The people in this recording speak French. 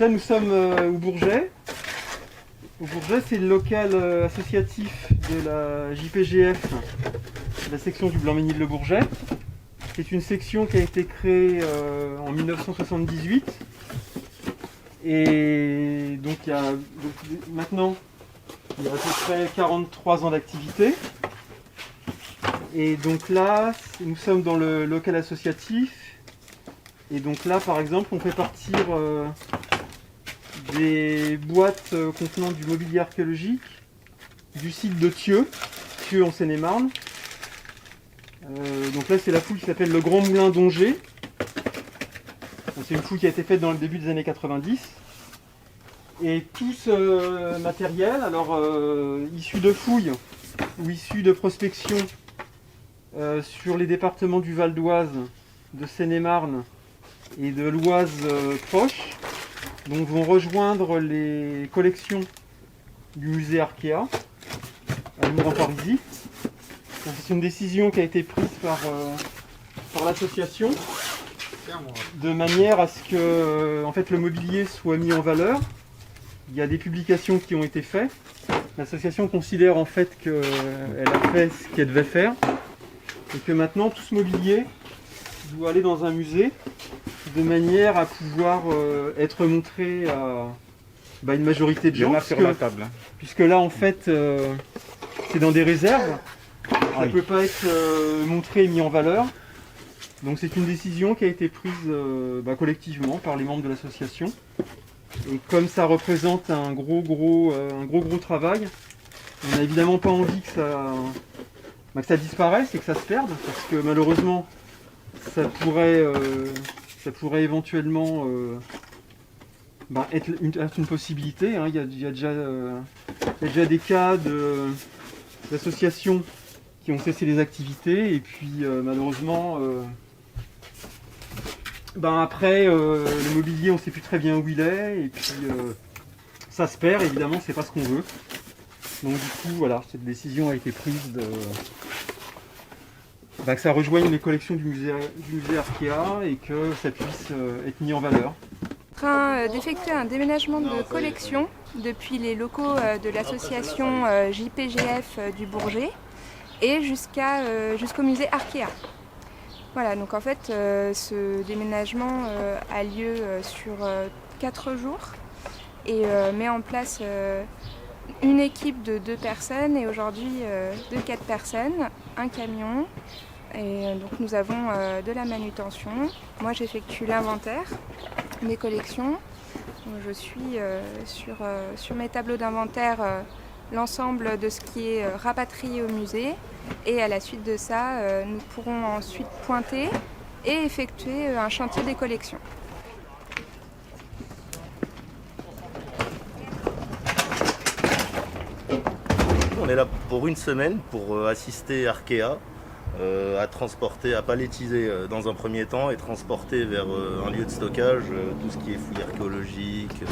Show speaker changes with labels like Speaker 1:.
Speaker 1: là, nous sommes au Bourget. Au Bourget, c'est le local associatif de la JPGF, la section du Blanc-Ménil-le-Bourget. C'est une section qui a été créée en 1978. Et donc, maintenant, il y a à peu près 43 ans d'activité. Et donc là, nous sommes dans le local associatif. Et donc là, par exemple, on fait partir des boîtes contenant du mobilier archéologique du site de Thieux en Seine-et-Marne. Donc là, c'est la fouille qui s'appelle le Grand Moulin d'Ongers. C'est une fouille qui a été faite dans le début des années 90. Et tout ce matériel, alors issu de fouilles ou issu de prospection sur les départements du Val d'Oise, de Seine-et-Marne et de l'Oise proche, donc vont rejoindre les collections du musée Arkea à Louvre-en-Parisis. C'est une décision qui a été prise par l'association de manière à ce que en fait, le mobilier soit mis en valeur. Il y a des publications qui ont été faites. L'association considère en fait qu'elle a fait ce qu'elle devait faire et que maintenant tout ce mobilier doit aller dans un musée de manière à pouvoir être montré à une majorité de gens.
Speaker 2: Sur la table.
Speaker 1: Puisque là en fait c'est dans des réserves, ça ne peut pas être montré et mis en valeur. Donc c'est une décision qui a été prise collectivement par les membres de l'association. Et comme ça représente un gros travail, on n'a évidemment pas envie que ça disparaisse et que ça se perde, parce que malheureusement ça pourrait éventuellement être une possibilité. Hein. Il y a déjà des cas d'associations qui ont cessé les activités et puis malheureusement après le mobilier on ne sait plus très bien où il est et puis ça se perd, évidemment c'est pas ce qu'on veut. Donc du coup voilà, cette décision a été prise que ça rejoigne les collections du musée Arkea et que ça puisse être mis en valeur.
Speaker 3: En train d'effectuer un déménagement de collection depuis les locaux de l'association JPGF du Bourget et jusqu'au musée Arkea. Voilà, donc en fait ce déménagement a lieu sur 4 jours et met en place une équipe de 2 personnes et aujourd'hui de 4 personnes, un camion. Et donc nous avons de la manutention. Moi j'effectue l'inventaire des collections. Donc, je suis sur mes tableaux d'inventaire l'ensemble de ce qui est rapatrié au musée. Et à la suite de ça, nous pourrons ensuite pointer et effectuer un chantier des collections.
Speaker 4: On est là pour une semaine pour assister Arkea à transporter, à palettiser dans un premier temps et transporter vers un lieu de stockage tout ce qui est fouilles archéologiques,